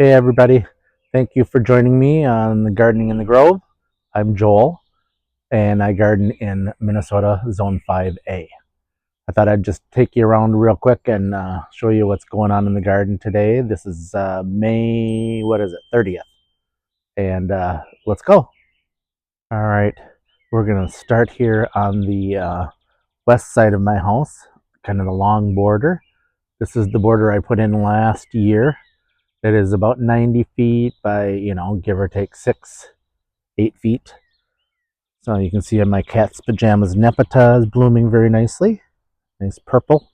Hey everybody, thank you for joining me on the Gardening in the Grove. I'm Joel and I garden in Minnesota Zone 5A. I thought I'd just take you around real quick and show you what's going on in the garden today. This is May, 30th? And let's go. All right, we're gonna start here on the west side of my house, kind of the long border. This is the border I put in last year. It is about 90 feet by, give or take 8 feet. So you can see in my cat's pajamas, Nepeta is blooming very nicely. Nice purple.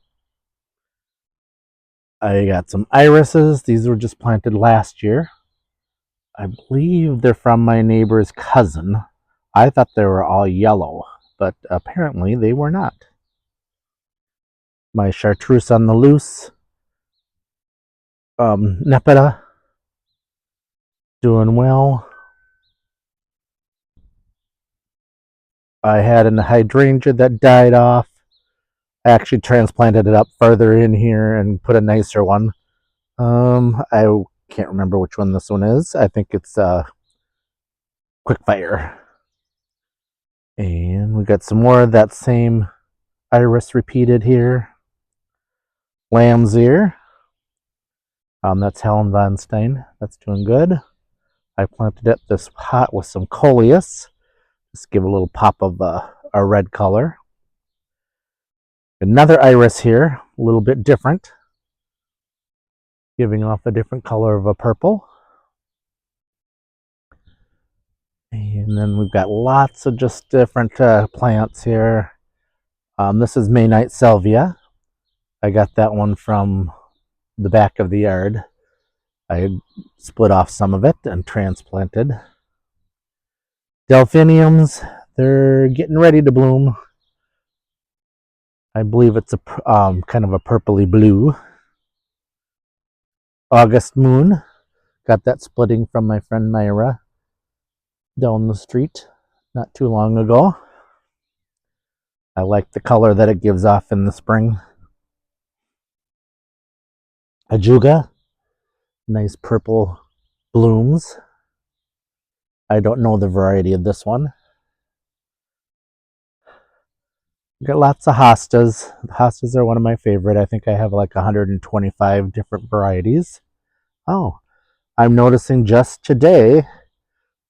I got some irises. These were just planted last year. I believe they're from my neighbor's cousin. I thought they were all yellow, but apparently they were not. My chartreuse on the loose. Nepeta, doing well. I had an hydrangea that died off. I actually transplanted it up further in here and put a nicer one. I can't remember which one this one is. I think it's Quickfire. And we got some more of that same iris repeated here. Lamb's ear. That's Helen Von Stein. That's doing good. I planted it this hot with some coleus. Just give a little pop of a red color. Another iris here, a little bit different. Giving off a different color of a purple. And then we've got lots of just different plants here. This is Maynite Salvia. I got that one from the back of the yard. I split off some of it and transplanted. Delphiniums, they're getting ready to bloom. I believe it's a kind of a purpley blue. August Moon, got that splitting from my friend Myra down the street not too long ago. I like the color that it gives off in the spring. Ajuga, nice purple blooms. I don't know the variety of this one. Got lots of hostas. The hostas are one of my favorite. I think I have like 125 different varieties. Oh, I'm noticing just today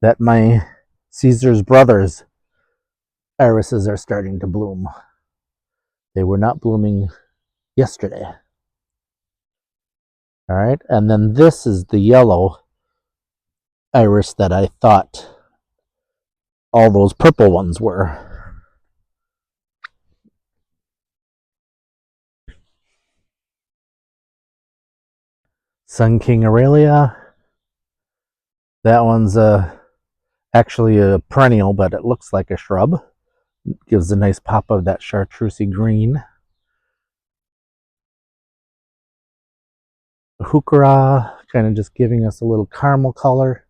that my Caesar's Brothers irises are starting to bloom. They were not blooming yesterday. All right, and then this is the yellow iris that I thought all those purple ones were. Sun King Aurelia. That one's actually a perennial, but it looks like a shrub. It gives a nice pop of that chartreusey green. Heuchera, kind of just giving us a little caramel color.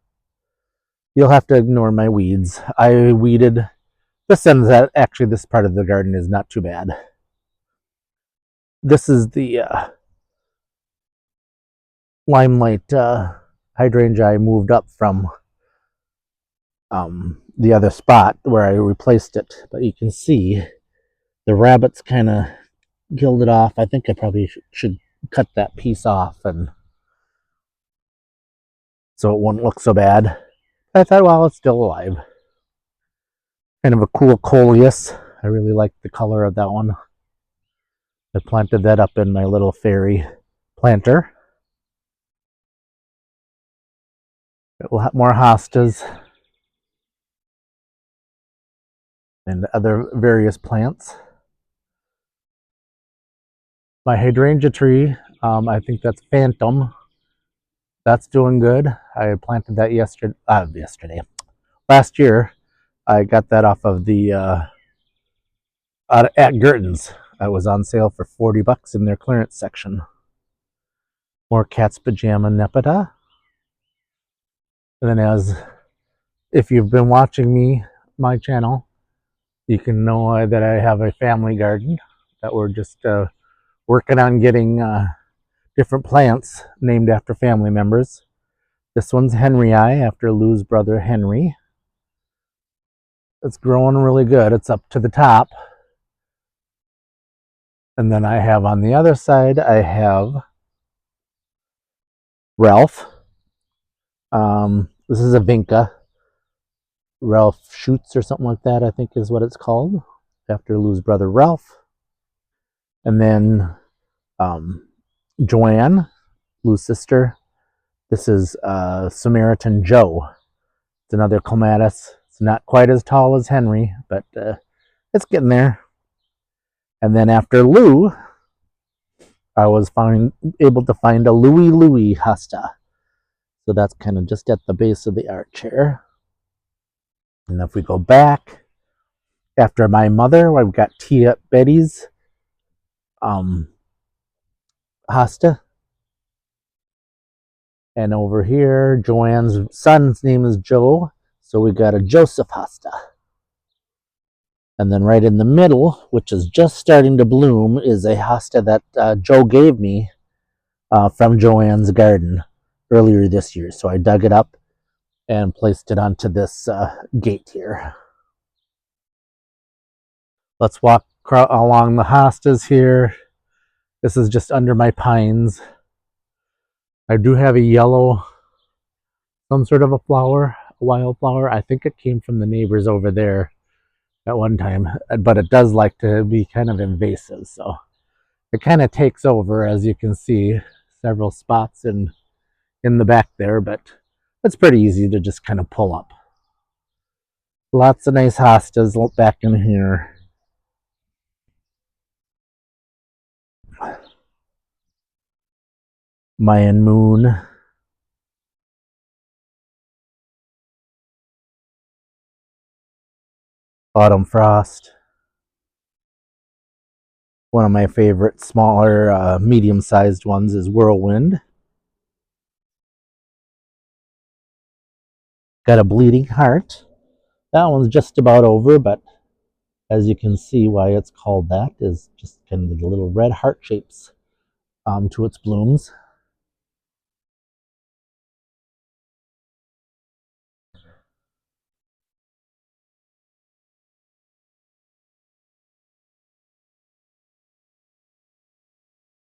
You'll have to ignore my weeds. I weeded this end. Actually, this part of the garden is not too bad. This is the limelight hydrangea I moved up from the other spot where I replaced it, but you can see the rabbits kind of killed it off. I think I probably should cut that piece off and so it wouldn't look so bad. I thought, well, it's still alive. Kind of a cool coleus. I really like the color of that one. I planted that up in my little fairy planter. Got a lot more hostas and other various plants. My hydrangea tree, I think that's Phantom. That's doing good. I planted that last year. I got that off of the at Gerton's. It was on sale for $40 in their clearance section. More cat's pajama Nepeta. And then if you've been watching my channel, you can know that I have a family garden that we're just working on getting different plants named after family members. This one's Henry Eye after Lou's brother Henry. It's growing really good. It's up to the top. And then I have on the other side, I have Ralph. This is a Vinca. Ralph Shoots or something like that, I think is what it's called, after Lou's brother Ralph. And then Joanne, Lou's sister. This is Samaritan Joe. It's another clematis. It's not quite as tall as Henry, but it's getting there. And then after Lou, I was able to find a Louie hosta. So that's kind of just at the base of the arch here. And if we go back, after my mother, I've got Tia Betty's hosta. And over here, Joanne's son's name is Joe, so we got a Joseph hosta. And then right in the middle, which is just starting to bloom, is a hosta that Joe gave me from Joanne's garden earlier this year. So I dug it up and placed it onto this gate here. Let's walk along the hostas here. This is just under my pines. I do have a yellow, some sort of a flower, a wildflower. I think it came from the neighbors over there at one time, but it does like to be kind of invasive, so it kind of takes over, as you can see, several spots in the back there, but it's pretty easy to just kind of pull up. Lots of nice hostas back in here. Mayan Moon. Autumn Frost. One of my favorite smaller, medium-sized ones is Whirlwind. Got a Bleeding Heart. That one's just about over, but as you can see, why it's called that is just kind of the little red heart shapes to its blooms.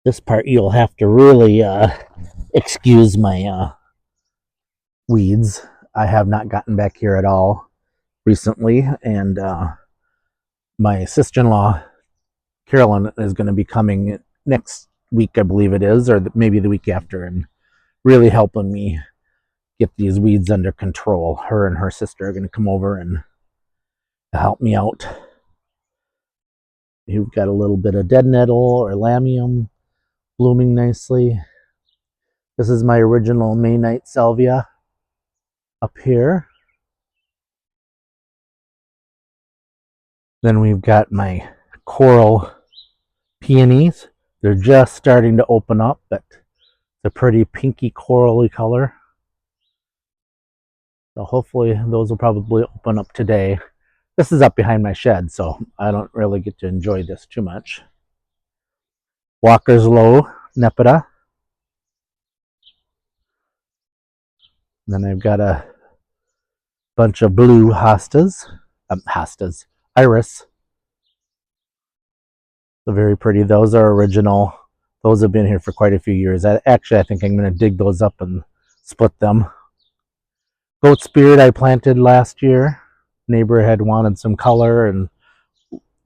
This part you'll have to really excuse my weeds. I have not gotten back here at all recently, and my sister-in-law Carolyn is going to be coming next week, I believe it is, or maybe the week after, and really helping me get these weeds under control. Her and her sister are going to come over and help me out. You've got a little bit of dead nettle or lamium blooming nicely. This is my original Maynite salvia up here. Then we've got my coral peonies. They're just starting to open up, but it's a pretty pinky corally color. So hopefully those will probably open up today. This is up behind my shed, so I don't really get to enjoy this too much. Walker's Low Nepeta. Then I've got a bunch of blue hostas. Iris. They're very pretty. Those are original. Those have been here for quite a few years. I think I'm going to dig those up and split them. Goat's Beard I planted last year. Neighbor had wanted some color and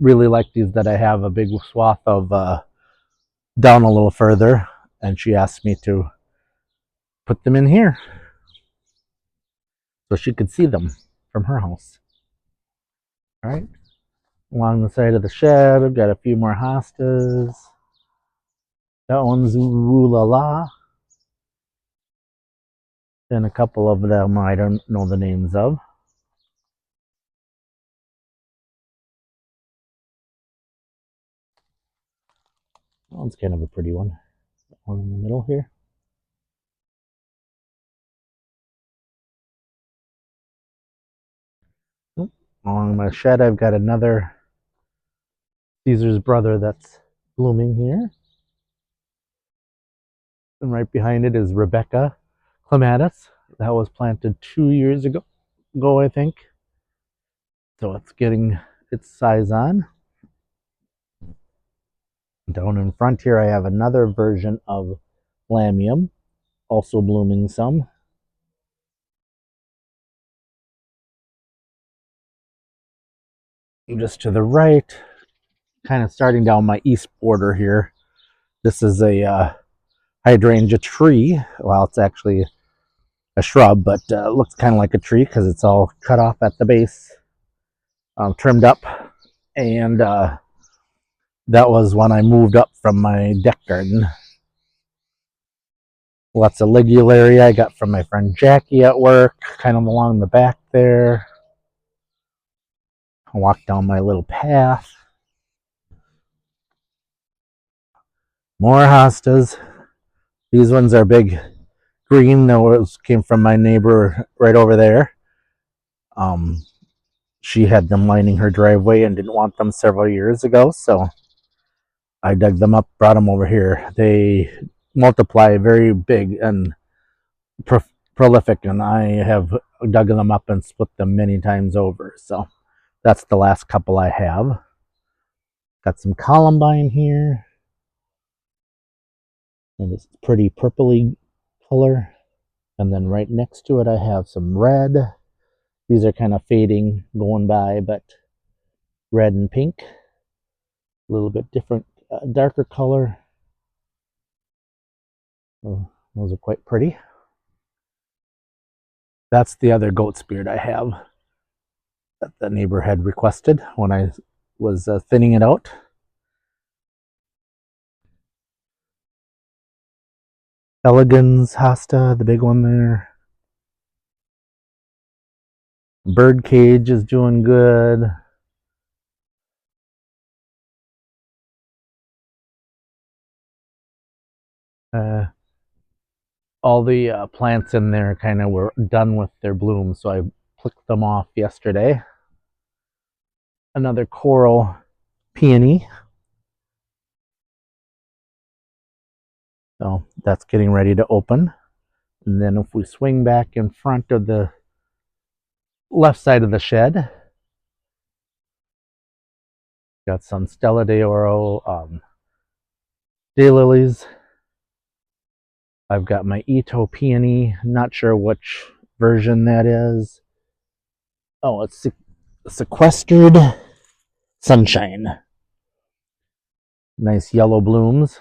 really liked these that I have a big swath of down a little further, and she asked me to put them in here so she could see them from her house. All right. Along the side of the shed, I've got a few more hostas. That one's Ooh La La. And a couple of them I don't know the names of. That one's kind of a pretty one. That one in the middle here. Along my shed, I've got another Caesar's brother that's blooming here. And right behind it is Rebecca clematis. That was planted 2 years ago, I think. So it's getting its size on. Down in front here, I have another version of Lamium, also blooming some. Just to the right, kind of starting down my east border here, this is a hydrangea tree. Well, it's actually a shrub, but looks kind of like a tree because it's all cut off at the base, trimmed up. And that was when I moved up from my deck garden. Lots of ligularia I got from my friend Jackie at work, kind of along the back there. I walked down my little path. More hostas. These ones are big green. Those came from my neighbor right over there. She had them lining her driveway and didn't want them several years ago, so I dug them up, brought them over here. They multiply very big and prolific, and I have dug them up and split them many times over. So that's the last couple I have. Got some columbine here, and it's pretty purpley color. And then right next to it, I have some red. These are kind of fading, going by, but red and pink. A little bit different, darker color. Oh, those are quite pretty. That's the other goat's beard I have that the neighbor had requested when I was thinning it out. Elegans hosta, the big one there. Birdcage is doing good. All the plants in there kind of were done with their bloom, so I plucked them off yesterday. Another coral peony. So that's getting ready to open. And then if we swing back in front of the left side of the shed, got some Stella de Oro daylilies. I've got my Ito peony, not sure which version that is. Oh, it's sequestered sunshine. Nice yellow blooms.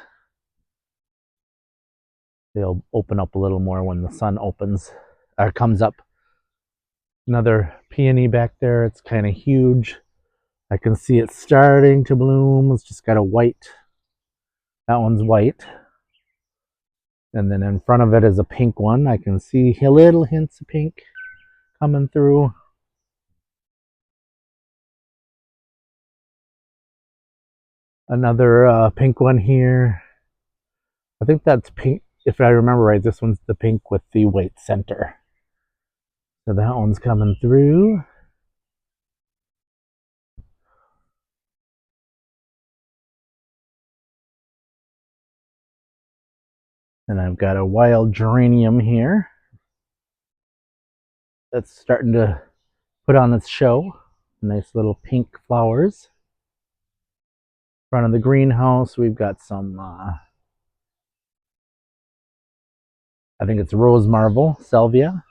They'll open up a little more when the sun opens or comes up. Another peony back there. It's kind of huge. I can see it starting to bloom. It's just got a white. That one's white. And then in front of it is a pink one. I can see little hints of pink coming through. Another pink one here. I think that's pink. If I remember right, this one's the pink with the white center. So that one's coming through. And I've got a wild geranium here that's starting to put on its show. Nice little pink flowers. In front of the greenhouse, we've got some, I think it's rose marble, salvia.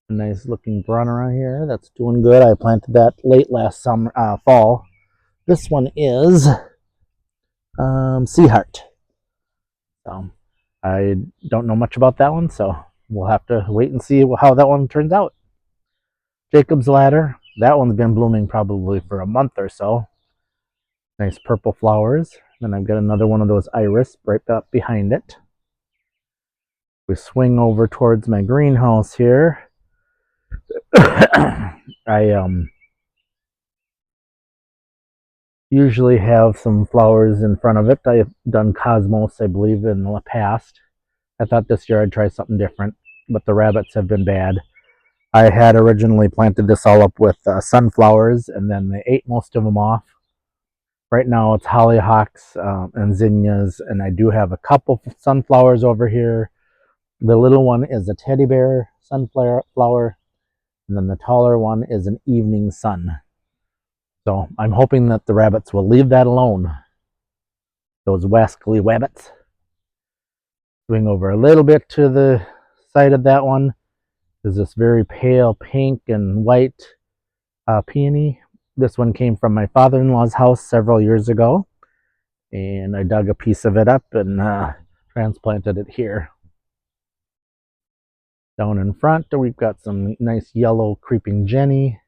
A nice looking Brunnera here. That's doing good. I planted that late last summer, fall. This one is Sea Heart. So I don't know much about that one, so we'll have to wait and see how that one turns out. Jacob's Ladder. That one's been blooming probably for a month or so. Nice purple flowers. Then I've got another one of those iris right up behind it. We swing over towards my greenhouse here. I usually have some flowers in front of it. I have done cosmos, I believe, in the past. I thought this year I'd try something different, but the rabbits have been bad. I had originally planted this all up with sunflowers, and then they ate most of them off. Right now it's hollyhocks and zinnias, and I do have a couple sunflowers over here. The little one is a teddy bear sunflower, and then the taller one is an evening sun. So I'm hoping that the rabbits will leave that alone. Those wascally wabbits. Swing over a little bit to the side of that one is this very pale pink and white peony. This one came from my father-in-law's house several years ago, and I dug a piece of it up and transplanted it here. Down in front, we've got some nice yellow creeping Jenny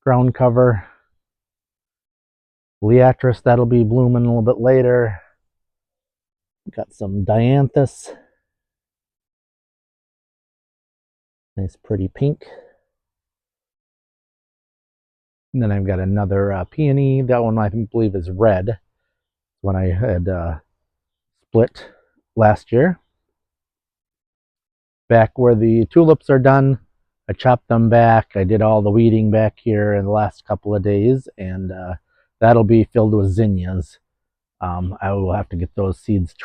ground cover. Liatris, that'll be blooming a little bit later. Got some dianthus. Nice pretty pink. And then I've got another peony. That one I believe is red. When I had split last year. Back where the tulips are done, I chopped them back. I did all the weeding back here in the last couple of days, and that'll be filled with zinnias. I will have to get those seeds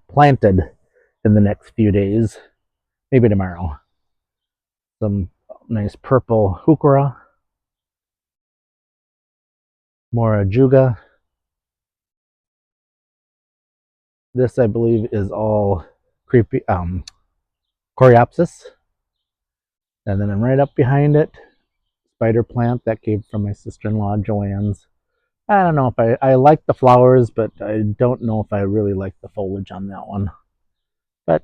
planted in the next few days, maybe tomorrow. Some nice purple heuchera, more ajuga. This, I believe, is all creepy coreopsis. And then I'm right up behind it, spider plant that came from my sister-in-law Joanne's. I don't know if I like the flowers, but I don't know if I really like the foliage on that one. But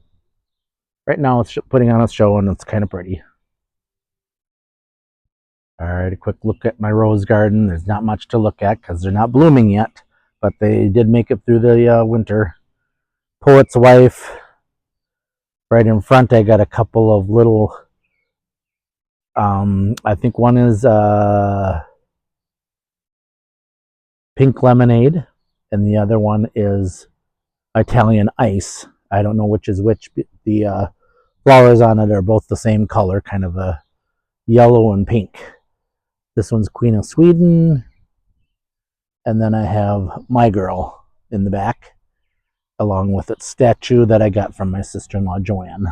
right now it's putting on a show and it's kind of pretty. All right, a quick look at my rose garden. There's not much to look at because they're not blooming yet, but they did make it through the winter. Poet's Wife. Right in front, I got a couple of little, I think one is Pink Lemonade, and the other one is Italian Ice. I don't know which is which. The flowers on it are both the same color, kind of a yellow and pink. This one's Queen of Sweden, and then I have My Girl in the back, along with its statue that I got from my sister-in-law Joanne.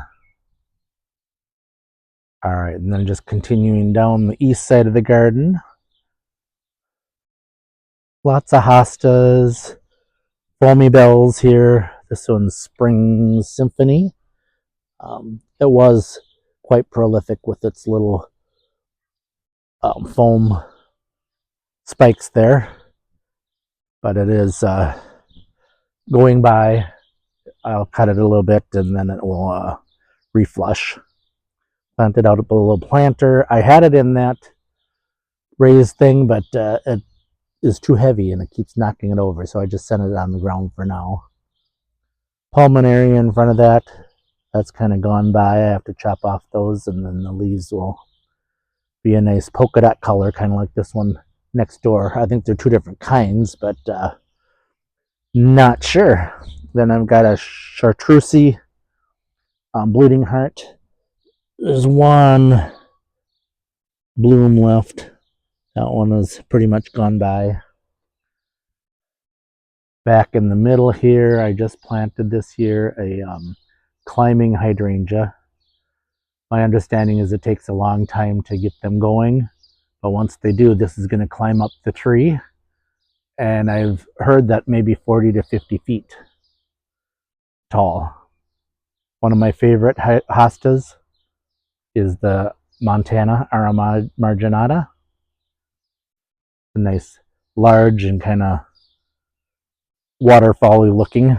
All right, and then just continuing down the east side of the garden. Lots of hostas, foamy bells here. This one's Spring Symphony. It was quite prolific with its little foam spikes there, but it is going by. I'll cut it a little bit and then it will reflush. Planted out a little planter. I had it in that raised thing, but it is too heavy and it keeps knocking it over, so I just sent it on the ground for now. Pulmonary in front of that, that's kind of gone by. I have to chop off those, and then the leaves will be a nice polka dot color, kind of like this one next door. I think they're two different kinds, but not sure. Then I've got a chartreuse bleeding heart. There's one bloom left. That one is pretty much gone by. Back in the middle here, I just planted this year a climbing hydrangea. My understanding is it takes a long time to get them going, but once they do, this is going to climb up the tree, and I've heard that maybe 40 to 50 feet tall. One of my favorite hostas is the Montana Marginata. A nice, large, and kind of waterfall-y looking.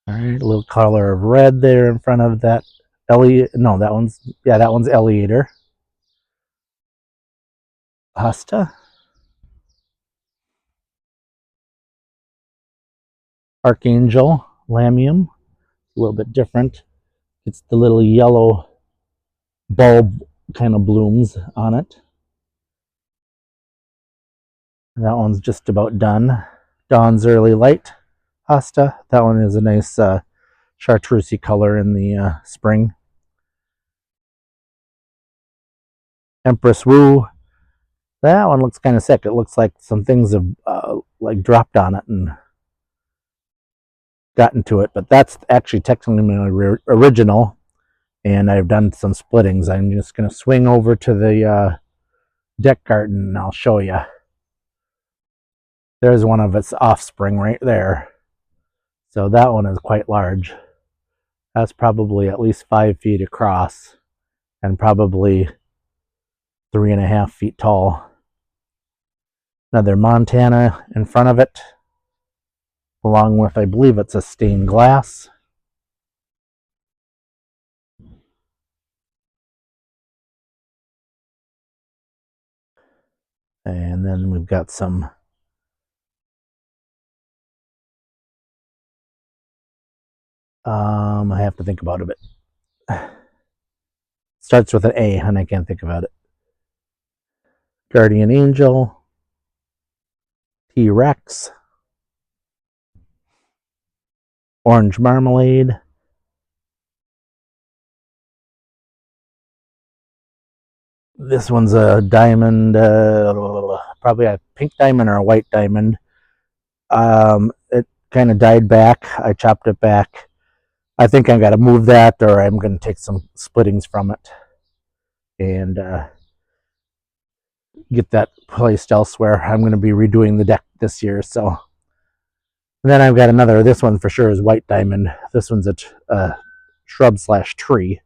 All right, a little color of red there in front of that that one's Eleator hosta. Archangel Lamium, a little bit different. It's the little yellow bulb kind of blooms on it. That one's just about done. Dawn's Early Light hosta. That one is a nice chartreuse color in the spring. Empress Wu. That one looks kind of sick. It looks like some things have like dropped on it and gotten to it, but that's actually technically my original, and I've done some splittings. I'm just going to swing over to the deck garden and I'll show you. There's one of its offspring right there. So that one is quite large. That's probably at least 5 feet across and probably 3.5 feet tall. Another Montana in front of it, along with, I believe it's a stained glass. And then we've got some I have to think about it. Starts with an A and I can't think about it. Guardian Angel, T-Rex, Orange Marmalade, this one's a diamond, probably a pink diamond or a white diamond. It kind of died back. I chopped it back. I think I got to move that, or I'm going to take some splittings from it and get that placed elsewhere. I'm going to be redoing the deck this year, so. And then I've got another. This one for sure is white diamond. This one's a shrub/tree.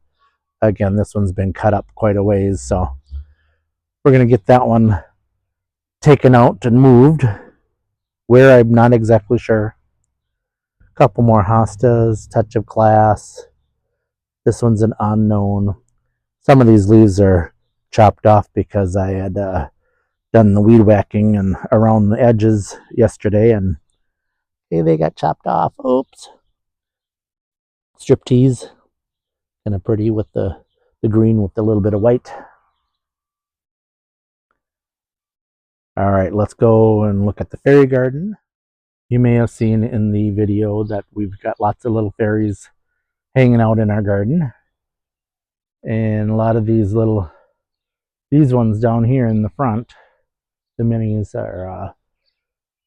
Again, this one's been cut up quite a ways, so we're going to get that one taken out and moved. Where, I'm not exactly sure. A couple more hostas, Touch of Class. This one's an unknown. Some of these leaves are chopped off because I had done the weed whacking and around the edges yesterday, and they got chopped off. Oops. Striptease. Kind of pretty with the green with a little bit of white. All right, let's go and look at the fairy garden. You may have seen in the video that we've got lots of little fairies hanging out in our garden. And a lot of these ones down here in the front, the minis are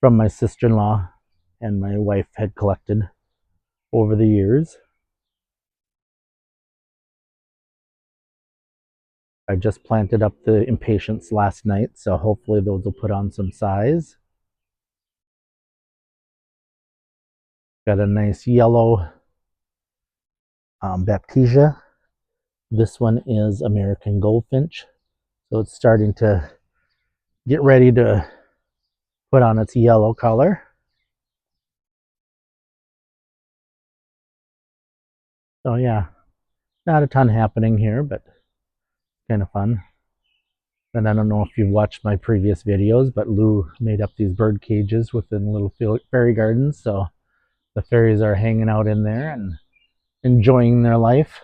from my sister-in-law and my wife had collected over the years. I just planted up the impatiens last night, so hopefully those will put on some size. Got a nice yellow Baptisia. This one is American Goldfinch, so it's starting to get ready to put on its yellow color. So yeah, not a ton happening here, but kind of fun. And I don't know if you've watched my previous videos, but Lou made up these bird cages within little fairy gardens, so the fairies are hanging out in there and enjoying their life.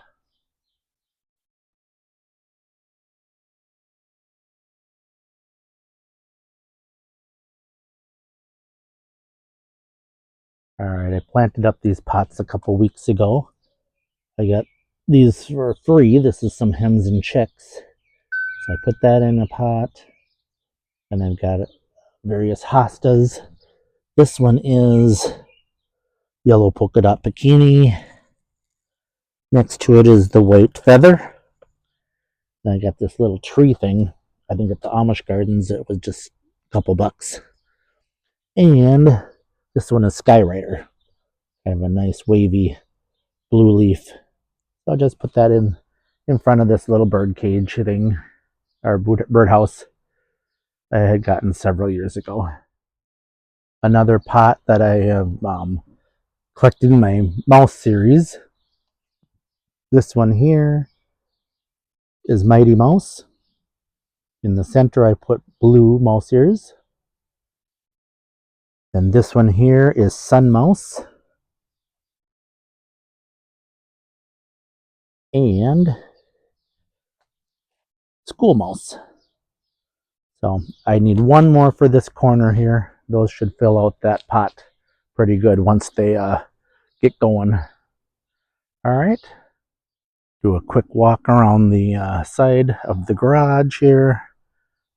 All right, I planted up these pots a couple weeks ago. I got these for free. This is some hens and chicks. So I put that in a pot. And I've got various hostas. This one is yellow polka dot bikini. Next to it is the white feather. Then I got this little tree thing. I think at the Amish Gardens it was just a couple bucks. And this one is Skyrider. Kind of a nice wavy blue leaf. So I'll just put that in front of this little bird cage thing, or birdhouse I had gotten several years ago. Another pot that I have collected in my mouse series. This one here is Mighty Mouse. In the center I put blue mouse ears. And this one here is Sun Mouse. And School Mouse. So I need one more for this corner here. Those should fill out that pot pretty good once they get going. All right. Do a quick walk around the side of the garage here.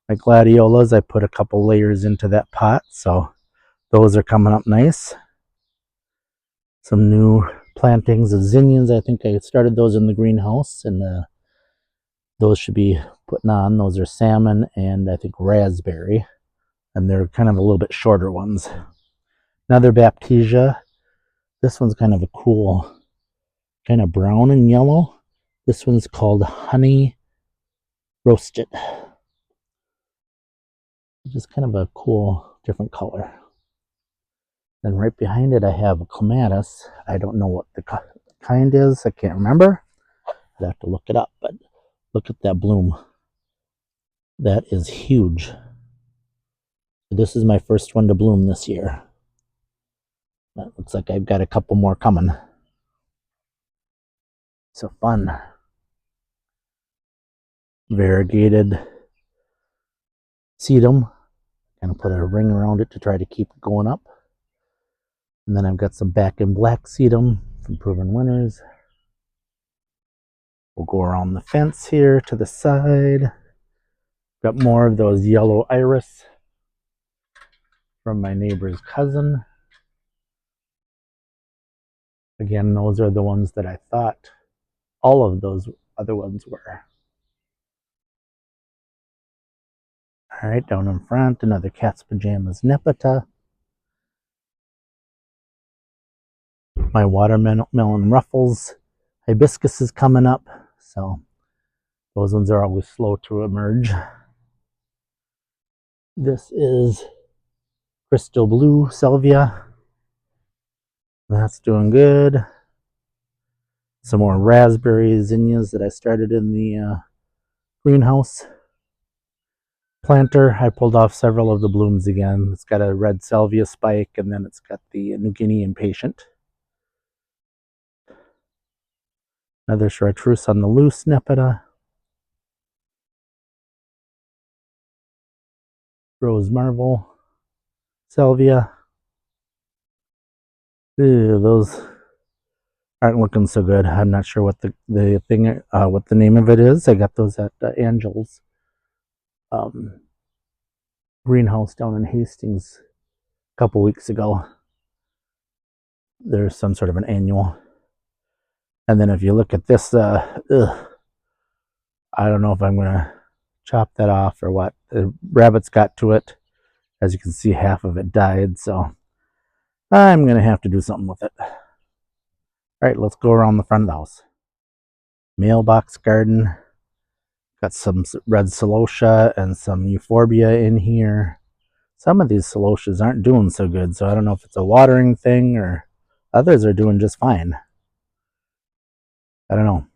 My gladiolas, I put a couple layers into that pot, so those are coming up nice. Some new plantings of zinnias. I think I started those in the greenhouse, and those should be putting on. Those are salmon and I think raspberry, and they're kind of a little bit shorter ones. Another Baptisia. This one's kind of a cool, kind of brown and yellow. This one's called Honey Roasted. Just kind of a cool, different color. Then right behind it, I have a clematis. I don't know what the kind is. I can't remember. I'd have to look it up, but look at that bloom. That is huge. This is my first one to bloom this year. That looks like I've got a couple more coming. So fun. Variegated sedum. Kind of put a ring around it to try to keep it going up. And then I've got some back in black sedum from Proven Winners. We'll go around the fence here to the side. Got more of those yellow iris from my neighbor's cousin. Again, those are the ones that I thought all of those other ones were. All right, down in front, another Cat's Pajamas Nepeta. My watermelon ruffles. Hibiscus is coming up, so those ones are always slow to emerge. This is Crystal Blue Salvia. That's doing good. Some more raspberry zinnias that I started in the greenhouse planter. I pulled off several of the blooms again. It's got a red salvia spike, and then it's got the New Guinea impatient. Another chartreuse on the loose Nepeta. Rose Marvel Salvia. Ew, those aren't looking so good. I'm not sure what the thing, what the name of it is. I got those at Angel's greenhouse down in Hastings a couple weeks ago. There's some sort of an annual. And then if you look at this, I don't know if I'm gonna chop that off or what. The rabbits got to it. As you can see, half of it died, so I'm gonna have to do something with it. All right, let's go around the front of the house. Mailbox garden. Got some red celosia and some euphorbia in here. Some of these celosias aren't doing so good, so I don't know if it's a watering thing or others are doing just fine. I don't know.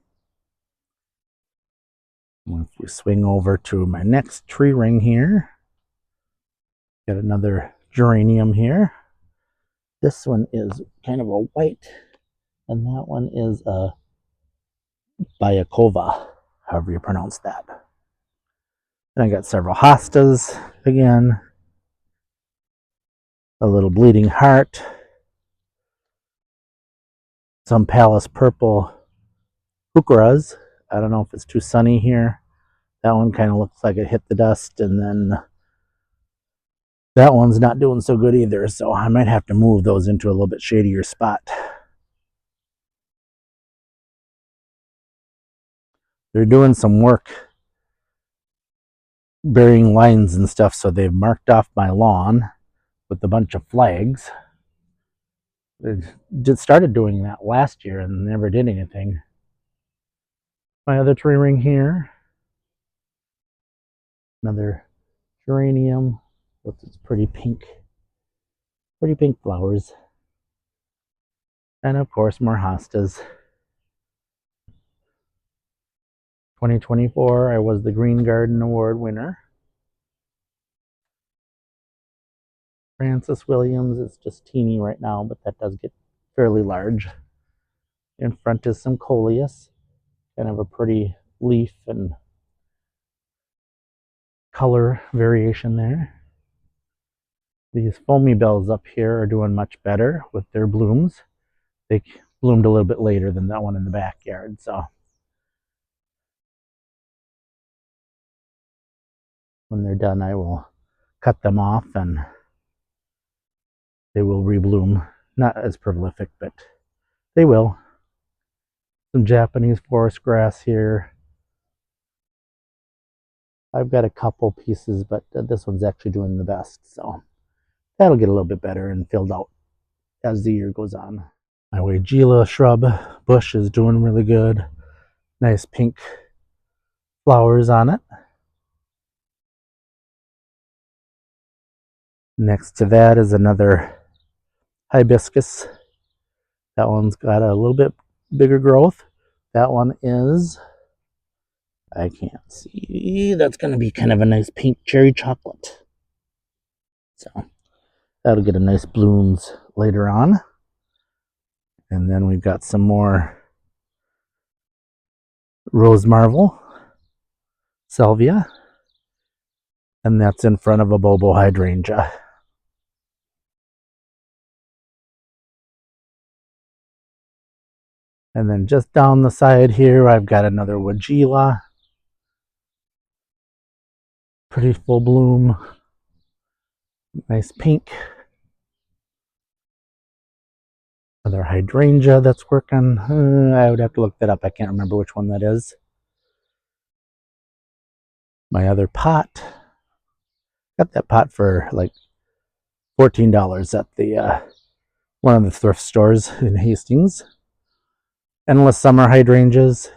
If we swing over to my next tree ring here, got another geranium here. This one is kind of a white, and that one is a Bayakova, however you pronounce that. Then I got several hostas again, a little bleeding heart, some Palace purple heucheras. I don't know if it's too sunny here. That one kind of looks like it hit the dust, and then that one's not doing so good either, so I might have to move those into a little bit shadier spot. They're doing some work burying lines and stuff, so they've marked off my lawn with a bunch of flags. They just started doing that last year and never did anything. My other tree ring here, another geranium with its pretty pink flowers, and of course more hostas. 2024, I was the Green Garden Award winner. Francis Williams is just teeny right now, but that does get fairly large. In front is some coleus, kind of a pretty leaf and color variation there. These foamy bells up here are doing much better with their blooms. They bloomed a little bit later than that one in the backyard, so When they're done, I will cut them off and they will rebloom. Not as prolific, but they will. Some Japanese forest grass here. I've got a couple pieces, but this one's actually doing the best. So that'll get a little bit better and filled out as the year goes on. My Weigela shrub bush is doing really good. Nice pink flowers on it. Next to that is another hibiscus. That one's got a little bit bigger growth. That one is, I can't see, that's going to be kind of a nice pink cherry chocolate. So that'll get a nice blooms later on. And then we've got some more Rose Marvel, Salvia, and that's in front of a Bobo hydrangea. And then just down the side here, I've got another Weigela. Pretty full bloom. Nice pink. Another hydrangea that's working. I would have to look that up. I can't remember which one that is. My other pot. Got that pot for like $14 at the one of the thrift stores in Hastings. Endless summer hydrangeas.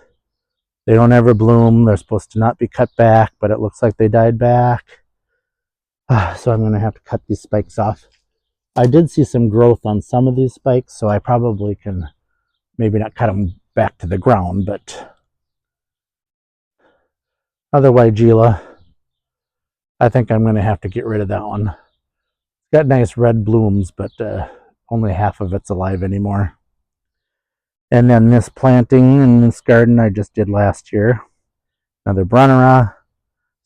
They don't ever bloom. They're supposed to not be cut back, but it looks like they died back. So I'm going to have to cut these spikes off. I did see some growth on some of these spikes, so I probably can maybe not cut them back to the ground, but other Weigela, I think I'm going to have to get rid of that one. It's got nice red blooms, but only half of it's alive anymore. And then this planting in this garden I just did last year. Another Brunnera,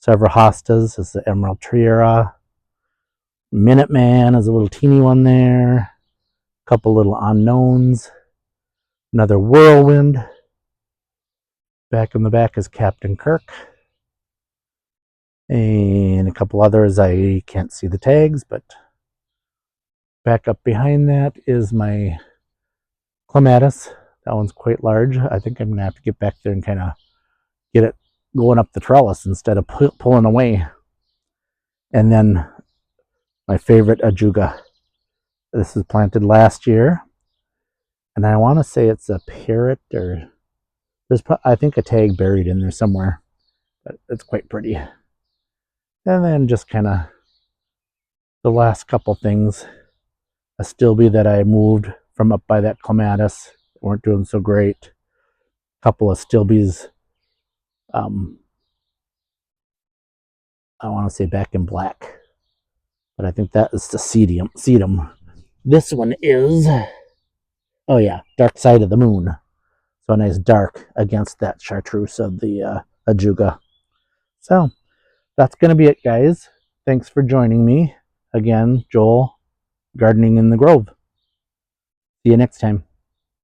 several hostas. This is the Emerald Triera. Minuteman is a little teeny one there. A couple little unknowns. Another Whirlwind. Back in the back is Captain Kirk. And a couple others, I can't see the tags, but back up behind that is my Clematis. That one's quite large. I think I'm going to have to get back there and kind of get it going up the trellis instead of pulling away. And then my favorite Ajuga. This was planted last year. And I want to say it's a parrot, or there's, I think, a tag buried in there somewhere. But it's quite pretty. And then just kind of the last couple things. A Stilby that I moved from up by that Clematis. Weren't doing so great. A couple of Stilbies. I want to say back in black. But I think that is the sedum. This one is, oh yeah, Dark Side of the Moon. So a nice dark against that chartreuse of the Ajuga. So that's going to be it, guys. Thanks for joining me. Again, Joel, Gardening in the Grove. See you next time.